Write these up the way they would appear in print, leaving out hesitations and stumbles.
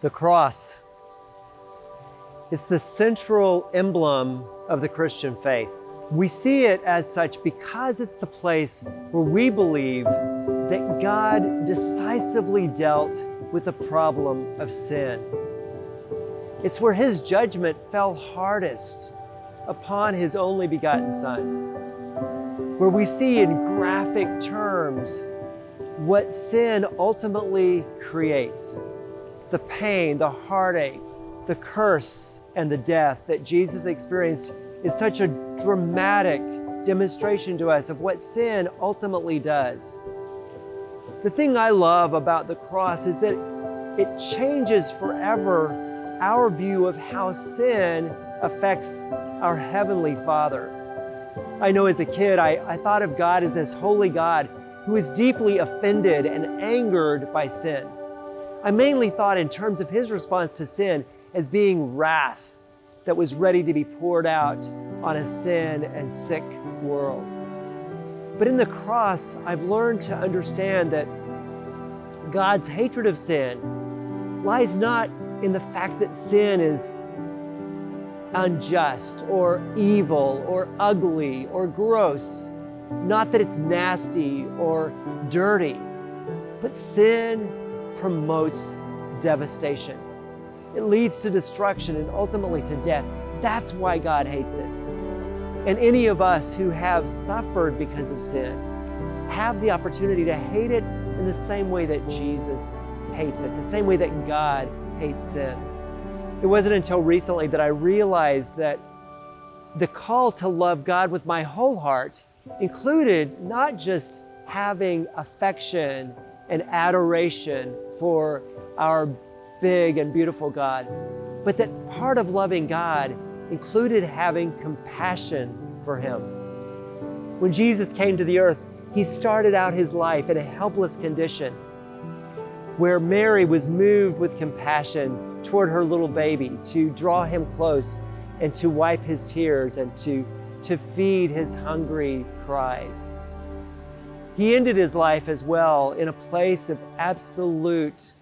The cross. It's the central emblem of the Christian faith. We see it as such because it's the place where we believe that God decisively dealt with the problem of sin. It's where His judgment fell hardest upon His only begotten Son, where we see in graphic terms what sin ultimately creates. The pain, the heartache, the curse, and the death that Jesus experienced is such a dramatic demonstration to us of what sin ultimately does. The thing I love about the cross is that it changes forever our view of how sin affects our Heavenly Father. I know as a kid, I thought of God as this holy God who is deeply offended and angered by sin. I mainly thought in terms of His response to sin as being wrath that was ready to be poured out on a sin and sick world. But in the cross, I've learned to understand that God's hatred of sin lies not in the fact that sin is unjust or evil or ugly or gross, not that it's nasty or dirty, but sin promotes devastation. It leads to destruction and ultimately to death. That's why God hates it. And any of us who have suffered because of sin have the opportunity to hate it in the same way that Jesus hates it, the same way that God hates sin. It wasn't until recently that I realized that the call to love God with my whole heart included not just having affection and adoration for our big and beautiful God, but that part of loving God included having compassion for Him. When Jesus came to the earth, He started out His life in a helpless condition where Mary was moved with compassion toward her little baby to draw him close and to wipe his tears and to feed his hungry cries. He ended His life as well in a place of absolute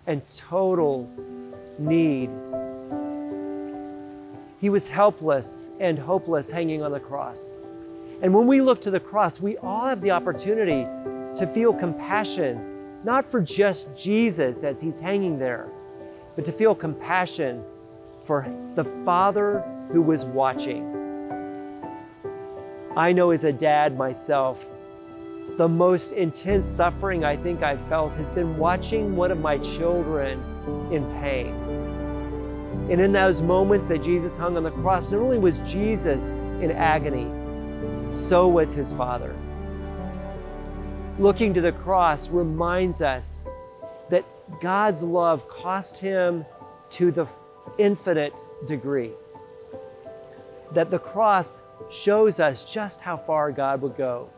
and total need. He was helpless and hopeless hanging on the cross. And when we look to the cross, we all have the opportunity to feel compassion, not for just Jesus as He's hanging there, but to feel compassion for the Father who was watching. I know as a dad myself, the most intense suffering I think I've felt has been watching one of my children in pain. And in those moments that Jesus hung on the cross, not only was Jesus in agony, so was His Father. Looking to the cross reminds us that God's love cost Him to the infinite degree. That the cross shows us just how far God would go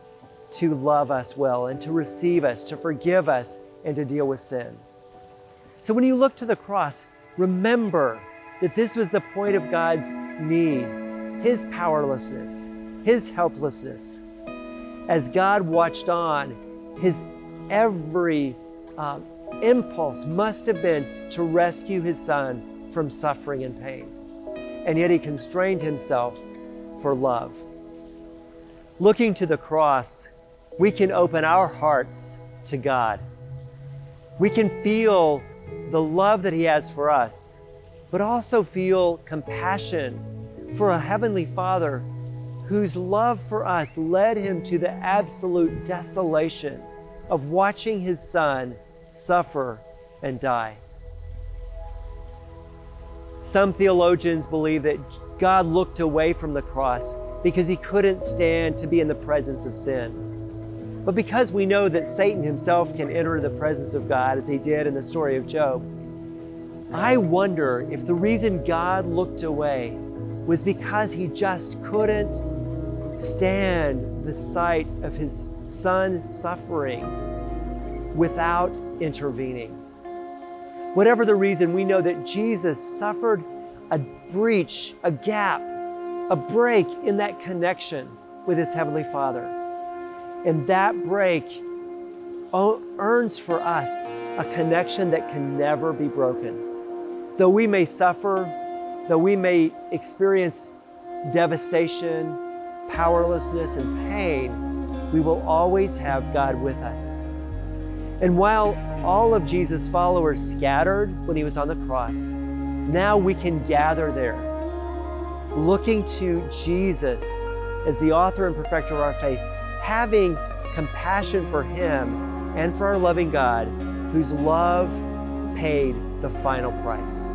to love us well and to receive us, to forgive us, and to deal with sin. So when you look to the cross, remember that this was the point of God's need, His powerlessness, His helplessness. As God watched on, His every impulse must have been to rescue His Son from suffering and pain. And yet He constrained Himself for love. Looking to the cross, we can open our hearts to God. We can feel the love that He has for us, but also feel compassion for a Heavenly Father whose love for us led Him to the absolute desolation of watching His Son suffer and die. Some theologians believe that God looked away from the cross because He couldn't stand to be in the presence of sin. But because we know that Satan himself can enter the presence of God, as he did in the story of Job, I wonder if the reason God looked away was because He just couldn't stand the sight of His Son suffering without intervening. Whatever the reason, we know that Jesus suffered a breach, a gap, a break in that connection with His Heavenly Father. And that break earns for us a connection that can never be broken. Though we may suffer, though we may experience devastation, powerlessness, and pain, we will always have God with us. And while all of Jesus' followers scattered when he was on the cross, now we can gather there, looking to Jesus as the author and perfecter of our faith, having compassion for him and for our loving God, whose love paid the final price.